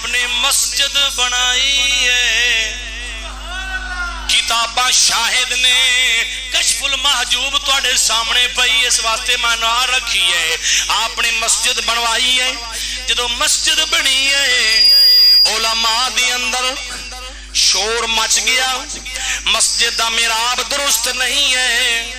آپ نے مسجد بنائی ہے، کتاباں شاہد نے، کشف المحجوب تواڈے سامنے پئی، اس واسطے میں نہ رکھی ہے۔ آپ نے مسجد بنوائی ہے، جدو مسجد بنی ہے علماء دی اندر شور مچ گیا، مسجد دا محراب درست نہیں ہے،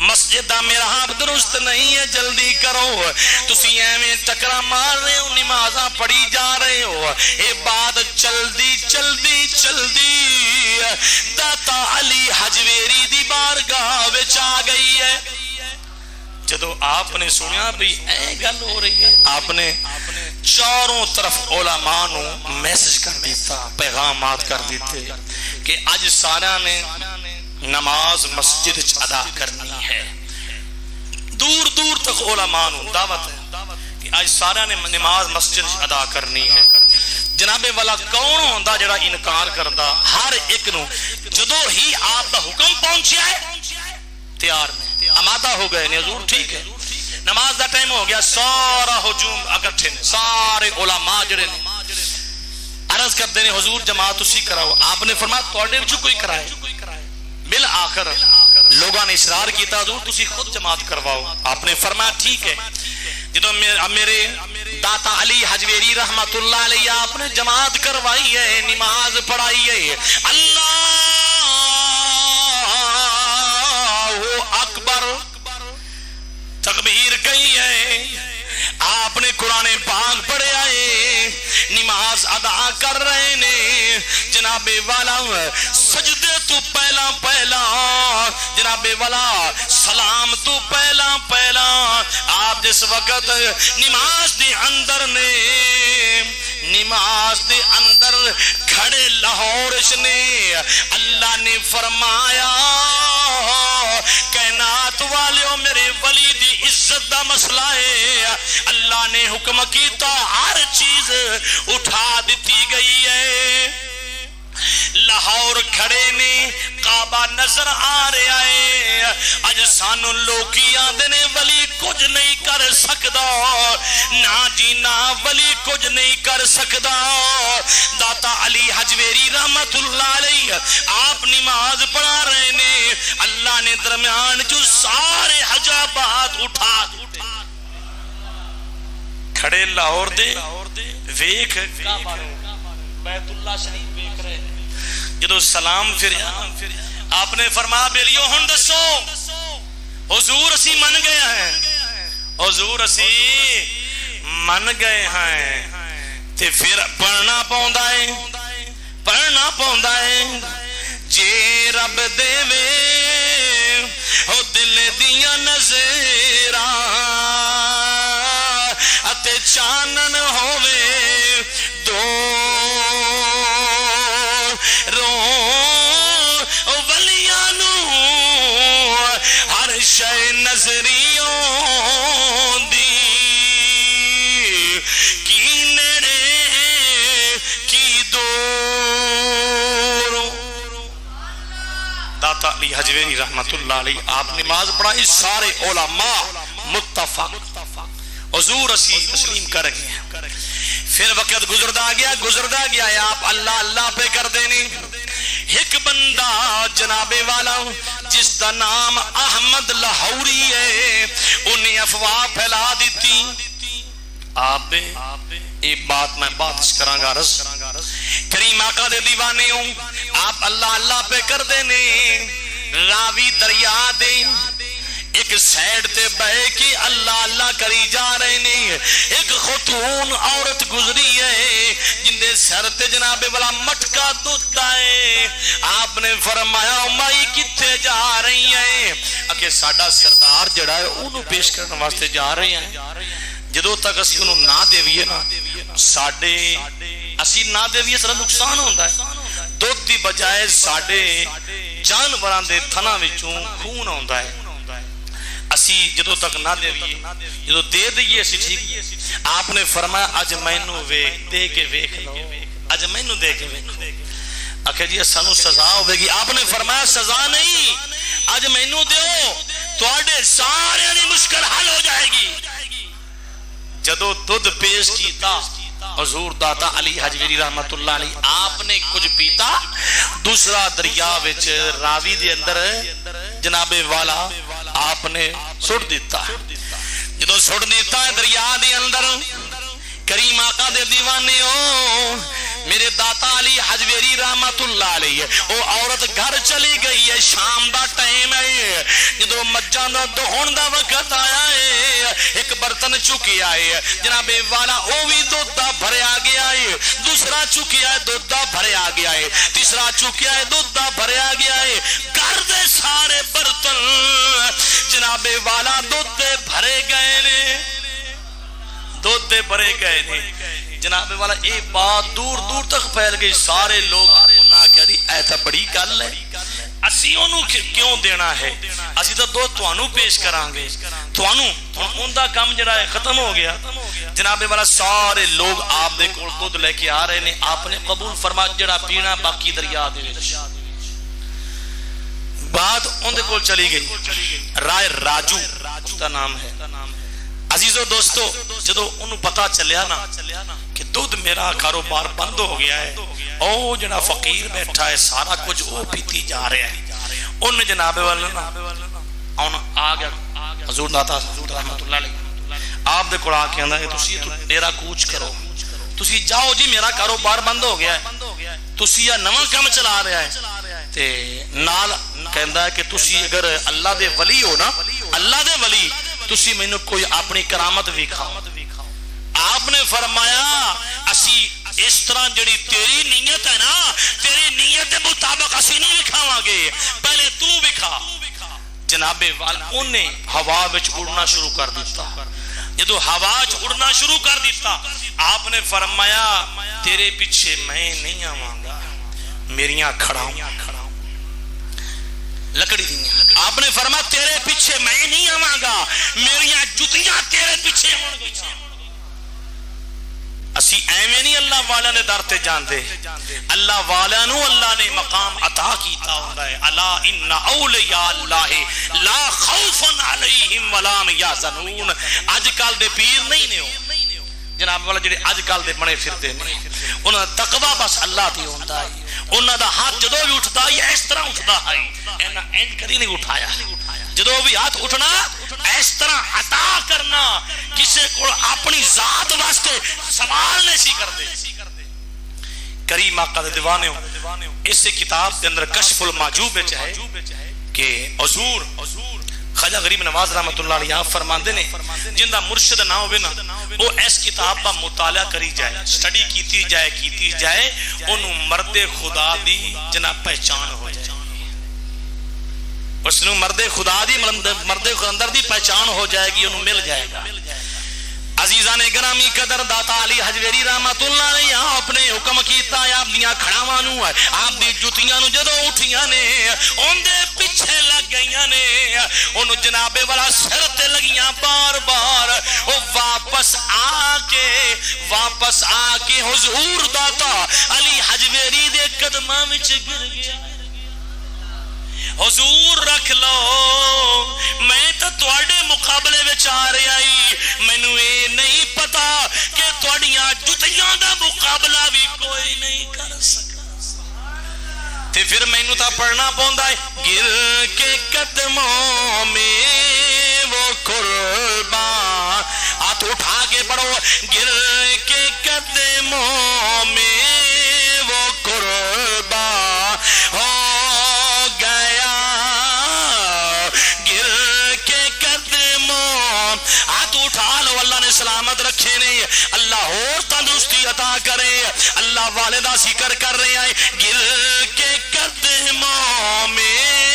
مسجد دا محراب درست نہیں ہے، جلدی کرو، تسی ایویں ٹکرا مار رہے ہو، نمازاں پڑھی جا رہے ہو۔ اے بات چلدی چلدی چلدی داتا علی حجویری دی بارگاہ وچ آ گئی ہے۔ جدو آپ نے سنیا بھی اے گل ہو رہی ہے، آپ نے چاروں طرف علماء نو میسج کر دیتا، پیغامات کر دیتے کہ اج سارا نے نماز مسجد ادا کرنی ہے۔ دور دور تک علماء نو دعوت ہے کہ اج سارا نے نماز مسجد ادا کرنی ہے۔ جناب والا کون ہوندا جڑا انکار کردا؟ ہر ایک نو جدو ہی آپ دا حکم پہنچیا ہے تیار نے، آمادہ ہو گئے نے، حضور ٹھیک ہے نماز دا ٹائم ہو گیا، سارا ہجوم اکٹھے نے، سارے علماء جڑے نے عرض کرتے نے حضور جماعت اسی کراؤ۔ آپ نے فرمایا تواڈے وچوں کوئی کرائے؟ بالآخر لوگوں نے اصرار کیتا حضور تسی خود جماعت کرواؤ۔ آپ نے فرمایا ٹھیک ہے۔ جدو میرے داتا علی حجویری رحمت اللہ علیہ آپ نے جماعت کروائی ہے، نماز پڑھائی ہے، اللہ اکبر تکبیر کہی ہے، آپ نے قرآن پاک پڑھے آئے، نماز ادا کر رہے نے، جناب والا سجدے تو پہلا جناب والا سلام تو پہلا آپ جس وقت نماز دے اندر کھڑے لاہورش نے، اللہ نے فرمایا کائنات والیو میرے ولی دی عزت دا مسئلہ ہے، اللہ نے حکم کیتا ہر چیز اٹھا دیتی گئی ہے۔ لاہور کھڑے نے، کعبہ نظر آ رہا ہے، اج سانو لوکی آندے نے ولی کچھ نہیں کر سکدا، نا جی نا ولی کچھ نہیں کر سکدا۔ داتا علی حجویری رحمت اللہ علیہ آپ نماز پڑھا رہے نے، اللہ نے درمیان جو سارے حجابات اٹھا کھڑے لاہور دے ویکھ کعبہ بیت اللہ شریف ویکھ رہے، جدو سلام پھر آپ نے فرمایا بیلیو ہن دسو حضور اسی من گئے ہیں، حضور اسی من گئے ہیں، تے پھر پڑھنا پوندا ہے جے رب دے وے او دل دیاں نظراں اتے چانن ہووے دو ولیاں نو ہر شے نظریوں دی کی نیڑے کی دور۔ داتا علی حجویری رحمت اللہ علیہ آپ نماز پڑھائی، سارے علماء متفق حضور اسی تسلیم کر گئے۔ پھر وقت گزردا گیا آپ اللہ اللہ پہ کر دینے۔ ایک بندہ جناب والا جس دا نام احمد لاہوری ہے، انہیں افواہ پھیلا دیتی۔ آپ ایک بات میں بات کراں گا، عرض کریم آقا دے دیوانے ہوں، آپ اللہ اللہ پہ کر دینے۔ راوی دریا دے ایک سائیڈ تے بہے کی اللہ اللہ کری جا رہے نے، ایک خاتون عورت گزری ہے جن دے سر تے جناب والا مٹکا دھوتا ہے۔ آپ نے فرمایا مائی کتھے جا رہی ہیں؟ کہ ساڈا سردار جڑا ہے انہوں پیش کرنے واسطے جا رہے ہیں، جدو تک اسی انہوں نہ دیویے نا ساڈے اسی نہ دیویے سارا نقصان ہوتا ہے، دودھ دی بجائے ساڈے جانوراں دے تھنا وچوں خون ہوتا ہے، اسی جدو تک نہ دیویے، جدو دے دئیے اسی ٹھیک۔ آپ نے فرمایا اج مینوں دے کے ویکھ لو، اج مینوں دے کے ویکھ لو۔ آخر جی سانو سزا ہوے گی، آپ نے فرمایا سزا نہیں، اج مینوں دیو تواڈے سارے دی مشکل حل ہو جائے گی۔ جدو دودھ پیش کیتا حضور داتا علی حجویری رحمت اللہ علیہ آپ نے کچھ پیتا دوسرا دریا وچ راوی دے اندر جناب والا آپ نے سٹ دیتا جدو سٹ دیتا ہے دریا دے اندر کریم آقا دے دیوانے ہو میرے داتا علی حجویری رحمت اللہ علیہ وہ عورت گھر چلی گئی ہے شام دا ٹائم ہے جدو مجھاں دا دہن دا وقت آیا ہے ایک برتن چکی آئے جناب والا وہ بھی دودھ دا بھرے آ گیا ہے دوسرا چکی آئے دودھ دا بھرے آ گیا ہے تیسرا چکی آئے دودھ دا بھرے آ گیا ہے گھر دے سارے برتن جناب والا دودھ دے بھرے گئے نے دودھ دے بھرے گئے نے جناب والا یہ بات دور دور تک پھیل گئی سارے لوگ انہاں کہہ دی ایسا بڑی گل ہے اسی انہوں کیوں دینا ہے اسی تو دو توانوں پیش کرانگے توانوں ان دا کام جڑا ہے ختم ہو گیا جناب والا سارے لوگ آپ دے کول دودھ لے کے آ رہے نے آپ نے قبول فرما جڑا پینا باقی دریا دے وچ بات ان دے کول چلی گئی رائے راجو اس کا نام ہے عزیزو دوستو جدو انہوں پتا چلیا نا کہ دودھ میرا کاروبار بند ہو گیا ہے او جنا فقیر بیٹھا ہے سارا کچھ وہ پیتی جا رہے ہیں ان جناب والا آ گیا حضور داتا رحمت اللہ علیہ آپ دے قرآن کے اندر تسی ڈیرا کوچ کرو تسی جاؤ جی میرا کاروبار بند ہو گیا ہے تسی یا نواں کام چلا رہا ہے تے نال کہندا ہے کہ تسی اگر اللہ دے ولی ہو نا اللہ دے ولی تسی میں نے کوئی اپنی کرامت بھی کھاؤ آپ نے فرمایا اسی اس طرح جڑی تیری نیت ہے نا تیری نیت کے مطابق اسی نہیں بکھاواں گے پہلے تو بکھا جناب والا انہیں ہوا وچ اڑنا شروع کر دیتا جدو ہوا وچ اڑنا شروع کر دیتا آپ نے فرمایا تیرے پیچھے میں نہیں آواں گا میریاں کھڑاؤں لکڑی دیاں آپ نے فرمایا تیرے پیچھے میں نہیں آواں گا میریاں جتیاں تیرے پیچھے ہون گی اسی ایویں نہیں اللہ والا نے در تے جان دے اللہ والا نو اللہ نے مقام عطا کیتا ہوندا ہے الا ان اولیاء اللہ لا خوف علیہم ولا هم یحزنون اج کل دے پیر نہیں نے جناب والا جڑے اج کل دے بنے پھردے نے انہاں دا تقوی بس اللہ تے ہوندا ہے انہاں دا ہاتھ جدوں بھی اٹھدا ہے اس طرح اٹھدا ہے انہاں اینج کدی نہیں اٹھایا جدوں بھی ہاتھ اٹھنا اس طرح عطا کرنا کسے کو اپنی ذات واسطے سوال نہیں سی کردے کریم آقا دے دیوانے ہو اس کتاب کے اندر کشف المحجوب وچ ہے کہ حضور خواجہ غریب نواز رحمت اللہ علیہ آپ فرماندے نے جندہ مرشد نہ ہوئے نا وہ اس کتاب کا مطالعہ کری جائے سٹڈی کیتی جائے انہوں مرد خدا دی جناب پہچان ہو جائے اس نے مرد خدا دی مرد اندر دی پہچان ہو جائے گی انہوں مل جائے گا عزیزان گرامی قدر داتا علی حجویری رحمت اللہ علیہ آپ نے حکم کیتا ہے آپ دیاں کھڑاوانوں آپ دی جتیاں نو جدو اٹھیاں نے ان دے پیچھے لگ گئیاں نے انہوں جناب والا سر تے لگیاں بار بار وہ واپس آ کے حضور داتا علی حجویری دے قدماں وچ گر گیا حضور رکھ لو میں تو تواڈے مقابلے وچ آ رہا ہی مینوں اے نہیں پتا کہ تواڈیاں جتیاں دا مقابلہ بھی کوئی نہیں کر سکتا تے پھر مینوں تا پڑھنا پوندا ہے گر کے قدموں میں وہ قربان ہاتھ اٹھا کے پڑھو گر کے قدموں میں وہ قربان ہو سلامت رکھے نے اللہ اور تندرستی عطا کرے اللہ والدہ ذکر کر رہے ہیں گر کے قدموں میں